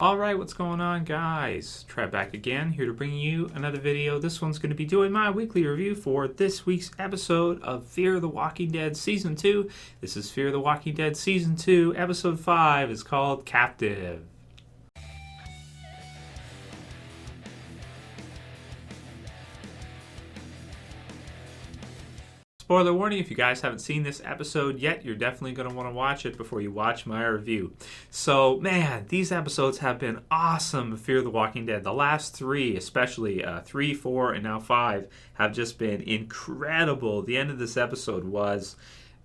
Alright, what's going on, guys? Trev back again, here to bring you another video. This one's going to be doing my weekly review for this week's episode of Fear the Walking Dead Season 2. This is Fear the Walking Dead Season 2, Episode 5. It's called Captive. Spoiler warning, if you guys haven't seen this episode yet, you're definitely going to want to watch it before you watch my review. So, man, these episodes have been awesome, Fear the Walking Dead. The last three, especially 3, 4, and now 5, have just been incredible. The end of this episode was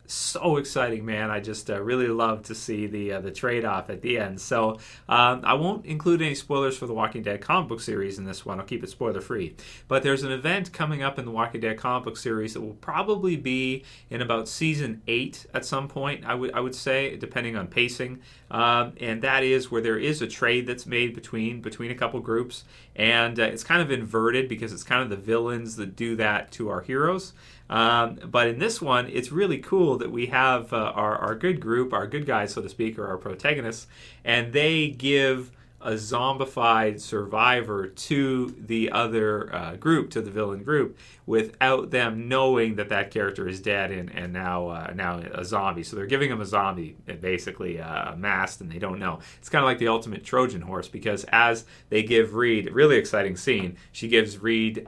so exciting, man. I just really love to see the trade-off at the end. So I won't include any spoilers for the Walking Dead comic book series in this one. I'll keep it spoiler-free. But there's an event coming up in the Walking Dead comic book series that will probably be in about Season 8 at some point, I would say, depending on pacing. And that is where there is a trade that's made between a couple groups. And it's kind of inverted because it's kind of the villains that do that to our heroes. But in this one, it's really cool that we have our good group, our good guys, so to speak, or our protagonists, and they give a zombified survivor to the other group, to the villain group, without them knowing that character is dead and now a zombie. So they're giving him a zombie, basically masked, and they don't know. It's kind of like the ultimate Trojan horse, because as they give Reid, really exciting scene, she gives Reid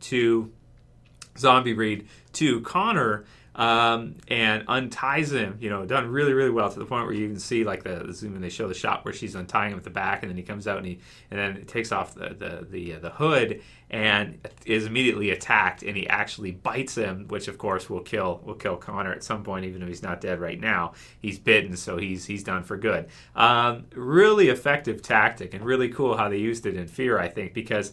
to Zombie Reid to Connor and unties him, done really, really well, to the point where you can see like the zoom in, they show the shot where she's untying him at the back, and then he comes out and then it takes off the hood and is immediately attacked, and he actually bites him, which of course will kill Connor at some point, even though he's not dead right now. He's bitten, so he's done for good. Really effective tactic, and really cool how they used it in Fear, I think, because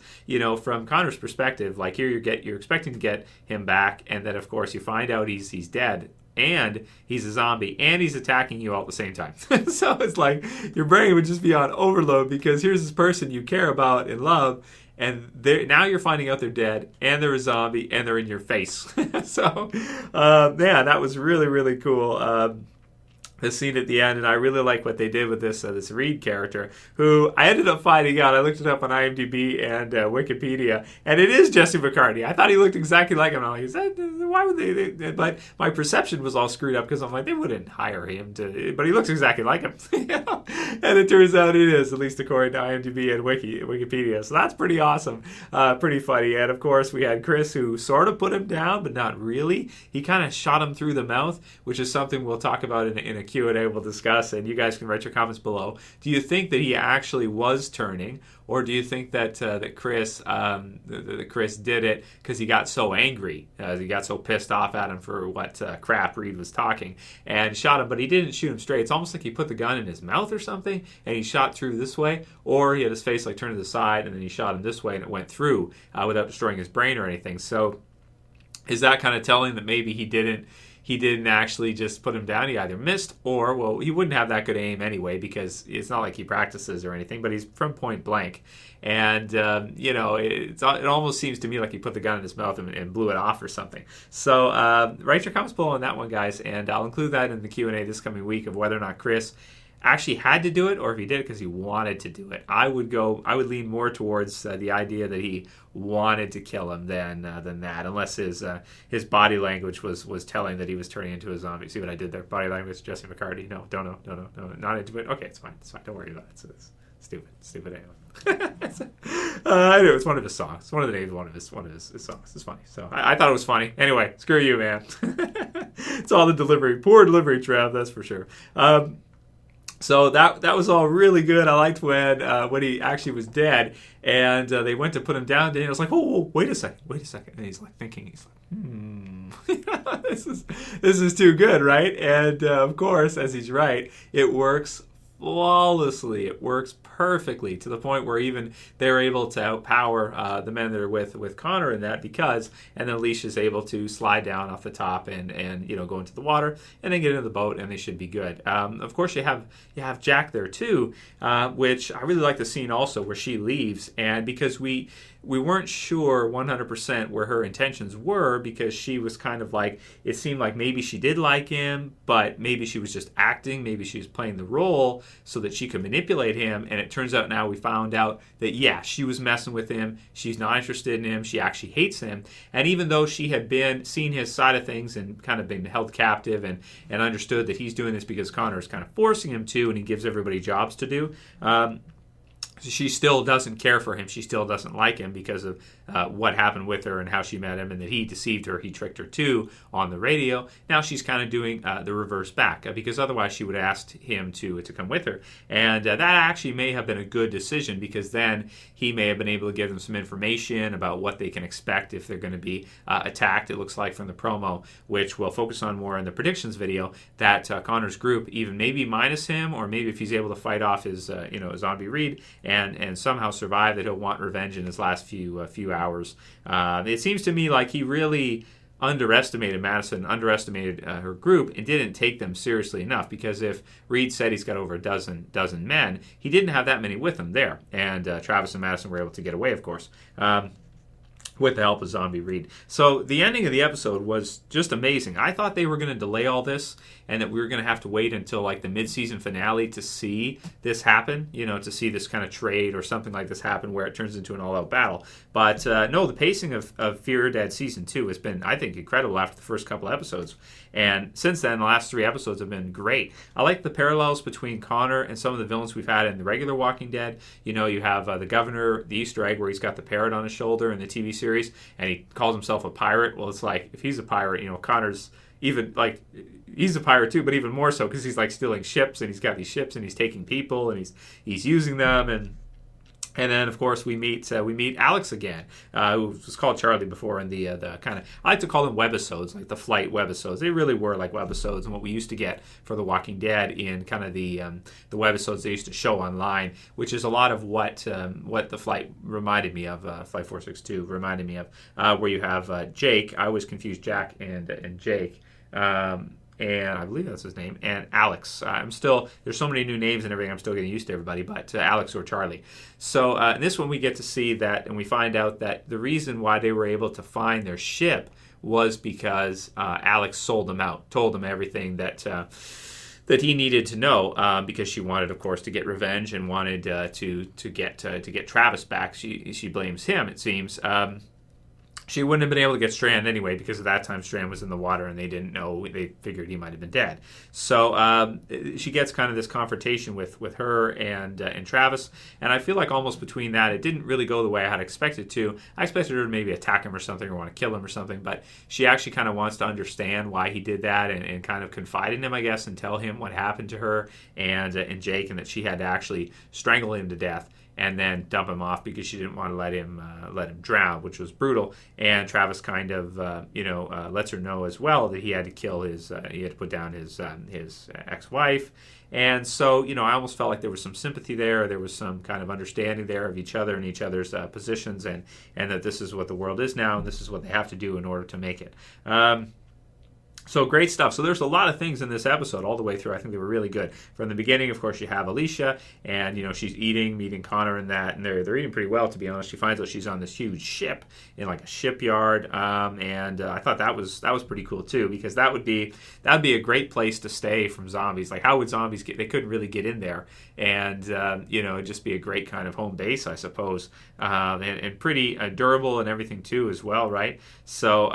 from Connor's perspective, like here you're expecting to get him back, and then of course you find out he's dead, and he's a zombie, and he's attacking you all at the same time. So it's like your brain would just be on overload, because here's this person you care about and love, and now you're finding out they're dead, and they're a zombie, and they're in your face. So, yeah, that was really, really cool. The scene at the end, and I really like what they did with this Reid character, who I ended up finding out. I looked it up on IMDb and Wikipedia, and it is Jesse McCartney. I thought he looked exactly like him. I'm like, why would they? But my perception was all screwed up, because I'm like, they wouldn't hire him to, but he looks exactly like him. And it turns out it is, at least according to IMDb and Wikipedia. So that's pretty awesome, pretty funny. And of course, we had Chris, who sort of put him down, but not really. He kind of shot him through the mouth, which is something we'll talk about in a Q&A we'll discuss, and you guys can write your comments below. Do you think that he actually was turning, or do you think that Chris did it because he got so angry, he got so pissed off at him for what crap Reid was talking, and shot him? But he didn't shoot him straight. It's almost like he put the gun in his mouth or something, and he shot through this way, or he had his face like turned to the side, and then he shot him this way, and it went through without destroying his brain or anything. So is that kind of telling that maybe he didn't actually just put him down? He either missed, or, well, he wouldn't have that good aim anyway, because it's not like he practices or anything, but he's from point blank. And, it almost seems to me like he put the gun in his mouth and blew it off or something. So write your comments below on that one, guys, and I'll include that in the Q&A this coming week, of whether or not Chris actually had to do it, or if he did it because he wanted to do it. I would lean more towards the idea that he wanted to kill him than that, unless his body language was telling that he was turning into a zombie. See what I did there? Body language, Jesse McCartney. No, not into it. Okay, it's fine. Don't worry about it. It's stupid anyway. I know, it's one of his songs. It's one of the names of one of his songs. It's funny. So I thought it was funny. Anyway, screw you, man. It's all the delivery. Poor delivery, Trev. That's for sure. So that was all really good. I liked when he actually was dead, and they went to put him down. Daniel's like, "Oh, wait a second," and he's like thinking, he's like, this is too good, right? And of course, as he's right, it works flawlessly. It works perfectly, to the point where even they're able to outpower the men that are with Connor in that, and then Alicia's able to slide down off the top and go into the water, and then get into the boat, and they should be good. Of course, you have Jack there too, which I really like the scene also where she leaves, and because we weren't sure 100% where her intentions were, because she was kind of like, it seemed like maybe she did like him, but maybe she was just acting, maybe she was playing the role. so that she could manipulate him. And it turns out now we found out that, yeah, she was messing with him. She's not interested in him. She actually hates him. And even though she had seen his side of things and kind of been held captive and understood that he's doing this because Connor is kind of forcing him to, and he gives everybody jobs to do, she still doesn't care for him. She still doesn't like him because of what happened with her and how she met him, and that he deceived her. He tricked her too on the radio. Now she's kind of doing the reverse back, because otherwise she would have asked him to come with her. And that actually may have been a good decision, because then he may have been able to give them some information about what they can expect if they're going to be attacked. It looks like from the promo, which we'll focus on more in the predictions video, that Connor's group, even maybe minus him, or maybe if he's able to fight off his Zombie Reid and somehow survive, that he'll want revenge in his last few hours. It seems to me like he really underestimated Madison, underestimated her group, and didn't take them seriously enough, because if Reid said he's got over a dozen men, he didn't have that many with him there. And Travis and Madison were able to get away, of course, with the help of Zombie Reid. So the ending of the episode was just amazing. I thought they were going to delay all this, and that we were going to have to wait until like the mid-season finale to see this happen, to see this kind of trade or something like this happen where it turns into an all-out battle. But no, the pacing of Fear Dead Season 2 has been, I think, incredible after the first couple episodes. And since then, the last 3 episodes have been great. I like the parallels between Connor and some of the villains we've had in the regular Walking Dead. You have the governor, the Easter egg, where he's got the parrot on his shoulder in the TV series, and he calls himself a pirate. Well, it's like, if he's a pirate, Connor's even like, he's a pirate too, but even more so, because he's like stealing ships, and he's got these ships, and he's taking people, and he's using them. And then, of course, we meet Alex again, who was called Charlie before in the kind of, I like to call them webisodes, like the flight webisodes. They really were like webisodes, and what we used to get for The Walking Dead in kind of the webisodes they used to show online, which is a lot of what the flight reminded me of, Flight 462 reminded me of, where you have Jake. I always confuse Jack and Jake. And I believe that's his name, and Alex. There's so many new names and everything, I'm still getting used to everybody, but Alex or Charlie. So in this one we get to see that, and we find out that the reason why they were able to find their ship was because Alex sold them out, told them everything that he needed to know, because she wanted, of course, to get revenge and wanted to get Travis back. She blames him, it seems. She wouldn't have been able to get Strand anyway, because at that time Strand was in the water and they didn't know. They figured he might have been dead. So she gets kind of this confrontation with her and Travis, and I feel like almost between that, it didn't really go the way I had expected to. I expected her to maybe attack him or something, or want to kill him or something, but she actually kind of wants to understand why he did that, and kind of confide in him, I guess, and tell him what happened to her and Jake, and that she had to actually strangle him to death and then dump him off because she didn't want to let him drown, which was brutal. And Travis kind of lets her know as well that he had to kill he had to put down his ex-wife. And so, I almost felt like there was some sympathy there. There was some kind of understanding there of each other and each other's positions, and that this is what the world is now, and this is what they have to do in order to make it. So great stuff. So there's a lot of things in this episode all the way through. I think they were really good. From the beginning, of course, you have Alycia, and she's meeting Connor and that, and they're eating pretty well, to be honest. She finds out she's on this huge ship in like a shipyard, and I thought that was pretty cool too, because that would be a great place to stay from zombies. Like, how would zombies get? They couldn't really get in there, and it'd just be a great kind of home base, I suppose, and pretty durable and everything too as well, right? So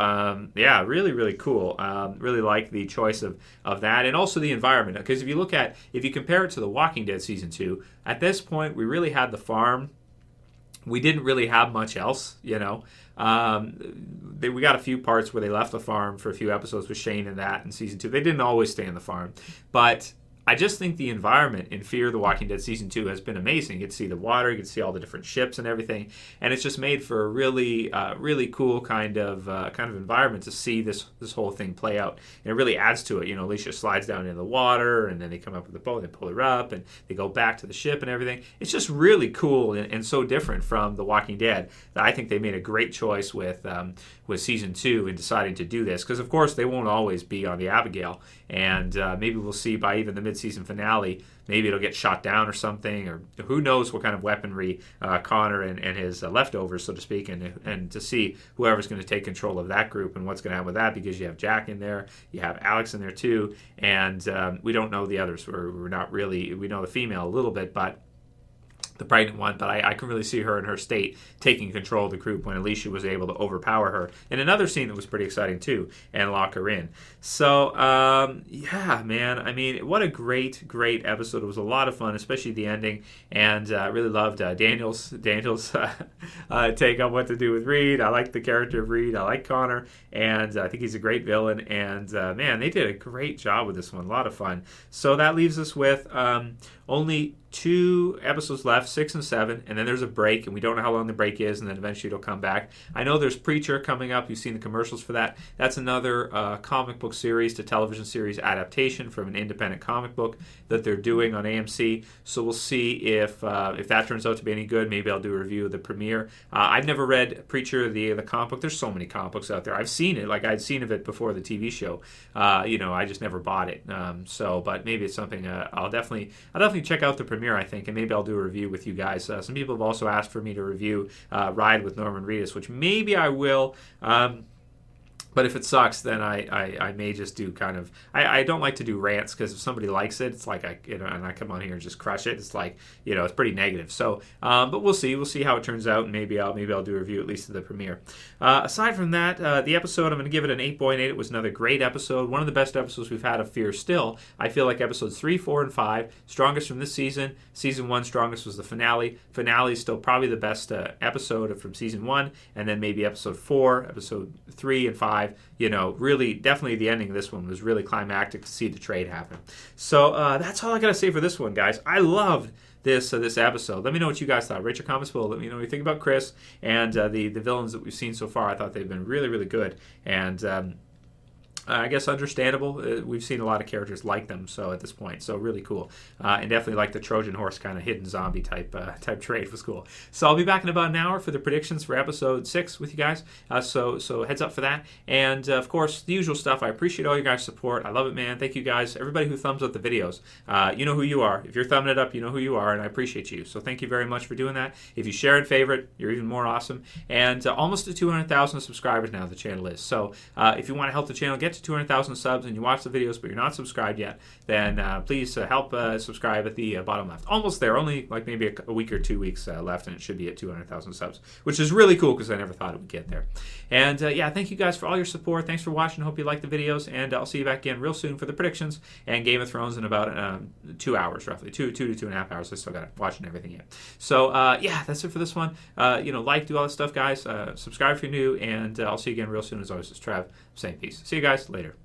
yeah, really, really cool. Really like the choice of that, and also the environment, because if you compare it to The Walking Dead Season 2, at this point we really had the farm. We didn't really have much else, we got a few parts where they left the farm for a few episodes with Shane and that in Season 2. They didn't always stay in the farm, but I just think the environment in Fear the Walking Dead Season 2 has been amazing. You get to see the water, you get to see all the different ships and everything, and it's just made for a really, really cool kind of environment to see this whole thing play out. And it really adds to it. Alycia slides down into the water, and then they come up with the boat, they pull her up, and they go back to the ship and everything. It's just really cool and so different from The Walking Dead that I think they made a great choice with Season 2 in deciding to do this, because of course they won't always be on the Abigail, and maybe we'll see by even the mid-season finale, maybe it'll get shot down or something, or who knows what kind of weaponry Connor and his leftovers, so to speak, and to see whoever's going to take control of that group and what's going to happen with that, because you have Jack in there, you have Alex in there too, and we don't know the others. We're not really, we know the female a little bit, but the pregnant one, but I can really see her in her state taking control of the group when Alycia was able to overpower her in another scene that was pretty exciting too and lock her in. So yeah, man, I mean, what a great episode. It was a lot of fun, especially the ending, and I really loved Daniel's take on what to do with Reid. I like the character of Reid. I like Connor, and I think he's a great villain, and man, they did a great job with this one. A lot of fun. So that leaves us with only 2 episodes left, 6 and 7, and then there's a break, and we don't know how long the break is, and then eventually it'll come back. I know there's Preacher coming up. You've seen the commercials for that. That's another comic book series to television series adaptation from an independent comic book that they're doing on AMC. So we'll see if that turns out to be any good. Maybe I'll do a review of the premiere. I've never read Preacher, the comic book. There's so many comic books out there. I've seen it. Like, I'd seen of it before the TV show. I just never bought it. But maybe it's something I'll definitely check out the premiere, I think, and maybe I'll do a review with you guys. Some people have also asked for me to review Ride with Norman Reedus, which maybe I will. But if it sucks, then I may just do kind of... I don't like to do rants, because if somebody likes it, it's like and I come on here and just crush it. It's like, it's pretty negative. So, but we'll see. We'll see how it turns out, and maybe I'll do a review at least of the premiere. Aside from that, the episode, I'm going to give it an 8.8. It was another great episode. One of the best episodes we've had of Fear still. I feel like episodes 3, 4, and 5, strongest from this season. Season 1 strongest was the finale. Finale is still probably the best episode from season 1, and then maybe episode 4, episode 3, and 5. Really, definitely the ending of this one was really climactic to see the trade happen. So that's all I got to say for this one, guys. I loved this episode. Let me know what you guys thought. Rate your comments below. Let me know what you think about Chris and the villains that we've seen so far. I thought they've been really, really good. And I guess understandable. We've seen a lot of characters like them, so at this point, so really cool, and definitely like the Trojan horse kind of hidden zombie type trait was cool. So I'll be back in about an hour for the predictions for episode 6 with you guys. So heads up for that, and of course the usual stuff. I appreciate all you guys' support. I love it, man. Thank you guys. Everybody who thumbs up the videos, you know who you are. If you're thumbing it up, you know who you are, and I appreciate you. So thank you very much for doing that. If you share and favorite, you're even more awesome. And almost to 200,000 subscribers now the channel is. So if you want to help the channel get to 200,000 subs and you watch the videos but you're not subscribed yet, then please help subscribe at the bottom left. Almost there. Only like maybe a week or 2 weeks left, and it should be at 200,000 subs, which is really cool because I never thought it would get there. And yeah, thank you guys for all your support. Thanks for watching. Hope you liked the videos, and I'll see you back again real soon for the predictions and Game of Thrones in about 2 hours, roughly 2 to 2.5 hours. I still got watching everything yet. So yeah, that's it for this one. Like, do all that stuff, guys. Subscribe if you're new, and I'll see you again real soon. As always, it's Trev saying peace. See you guys later.